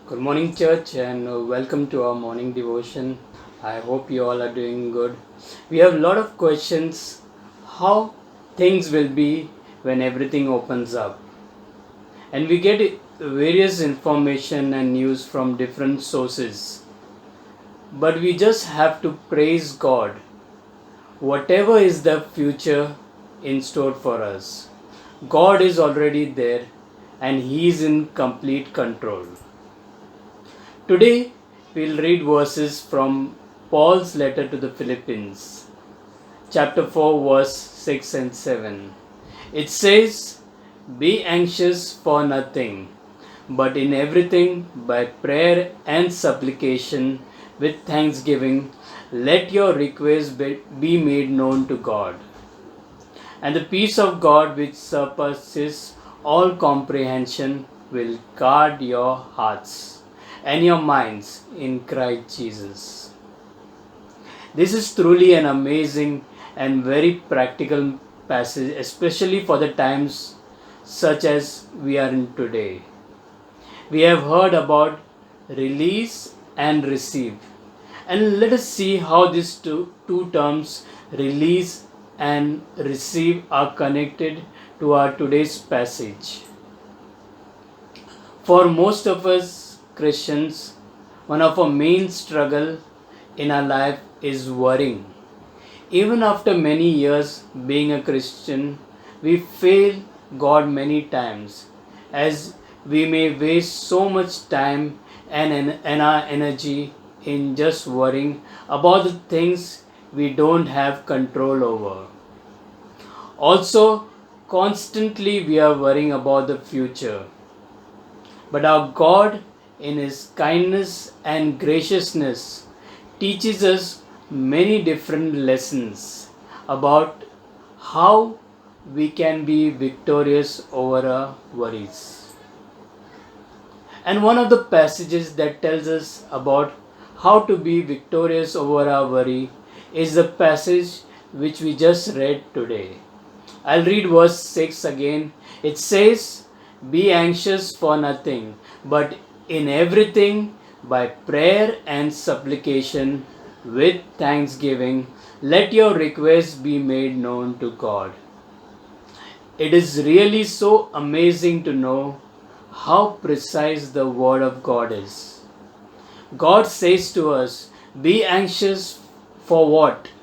Good morning, church, and welcome to our morning devotion. I hope you all are doing good. We have a lot of questions how things will be when everything opens up, and we get various information and news from different sources. But we just have to praise God, whatever is the future in store for us. God is already there, and He is in complete control. Today we'll read verses from Paul's letter to the Philippians, chapter 4, verse 6 and 7. It says, "Be anxious for nothing, but in everything by prayer and supplication with thanksgiving, let your requests be made known to God. And the peace of God, which surpasses all comprehension, will guard your hearts and your minds in Christ Jesus." This is truly an amazing and very practical passage, especially for the times such as we are in today. We have heard about release and receive. And let us see how these two terms, release and receive, are connected to our today's passage. For most of us Christians, one of our main struggle in our life is worrying. Even after many years being a Christian, we fail God many times, as we may waste so much time and our energy in just worrying about the things we don't have control over. Also, constantly we are worrying about the future. But our God, in His kindness and graciousness, teaches us many different lessons about how we can be victorious over our worries. And one of the passages that tells us about how to be victorious over our worry is the passage which we just read today. I'll read verse 6 again. It says, "Be anxious for nothing, but in everything by prayer and supplication with thanksgiving, let your requests be made known to God." It is really so amazing to know how precise the Word of God is. God says to us, "Be anxious for what?"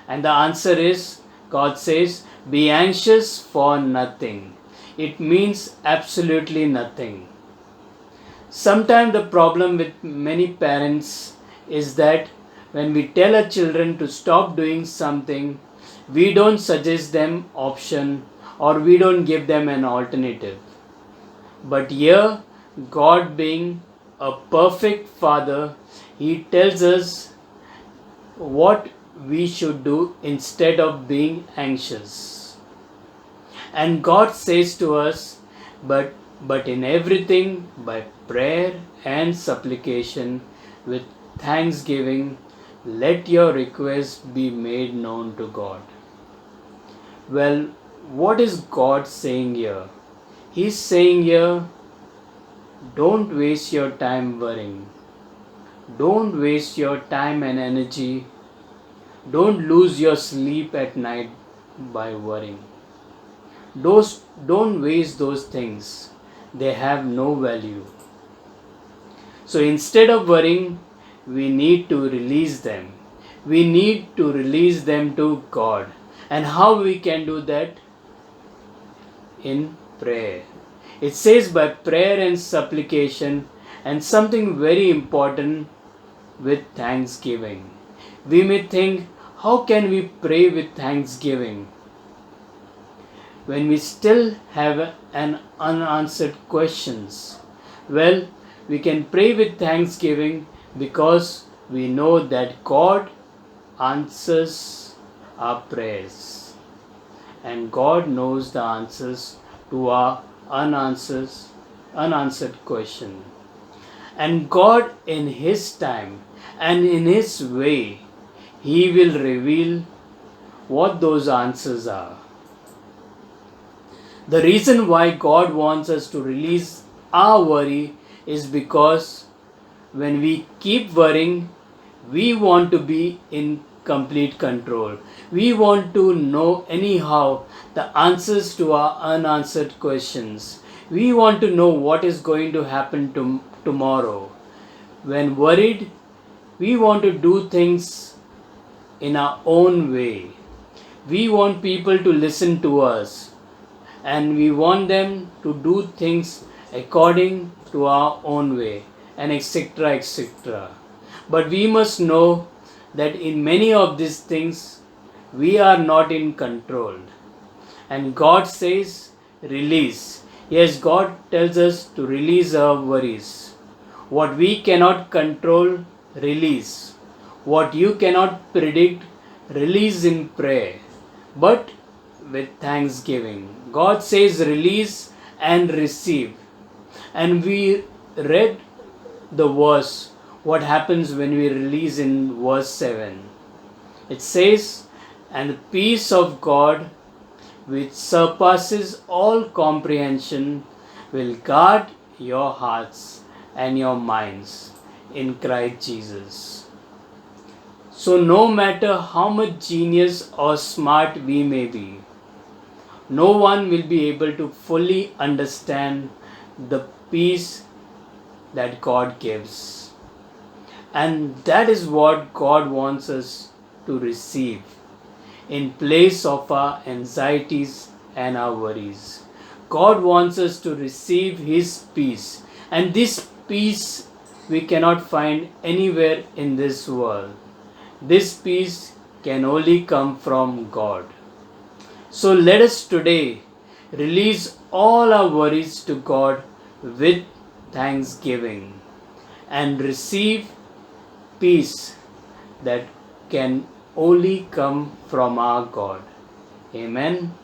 And the answer is, God says, "Be anxious for nothing." It means absolutely nothing. Sometimes the problem with many parents is that when we tell our children to stop doing something, we don't suggest them option or we don't give them an alternative. But here, God being a perfect Father, He tells us what we should do instead of being anxious. And God says to us, but in everything by prayer and supplication with thanksgiving, let your requests be made known to God. Well, what is God saying here? He's saying here, don't waste your time worrying. Don't waste your time and energy. Don't lose your sleep at night by worrying. Don't waste those things. They have no value. So instead of worrying, we need to release them. We need to release them to God. And how we can do that? In prayer. It says by prayer and supplication, and something very important, with thanksgiving. We may think, how can we pray with thanksgiving when we still have an unanswered questions? Well, we can pray with thanksgiving because we know that God answers our prayers, and God knows the answers to our unanswered question. And God, in His time and in His way, He will reveal what those answers are. The reason why God wants us to release our worry is because when we keep worrying, we want to be in complete control. We want to know anyhow the answers to our unanswered questions. We want to know what is going to happen tomorrow. When worried, we want to do things in our own way. We want people to listen to us, and we want them to do things according to our own way, and etc. etc. But we must know that in many of these things we are not in control. And God says, release. Yes, God tells us to release our worries. What we cannot control, release. What you cannot predict, release in prayer. But with thanksgiving. God says, release and receive. And we read the verse, what happens when we release in verse 7. It says, and the peace of God, which surpasses all comprehension, will guard your hearts and your minds in Christ Jesus. So, no matter how much genius or smart we may be, no one will be able to fully understand the peace that God gives. And that is what God wants us to receive in place of our anxieties and our worries. God wants us to receive His peace, and this peace we cannot find anywhere in this world. This peace can only come from God. So let us today release all our worries to God with thanksgiving and receive peace that can only come from our God. Amen.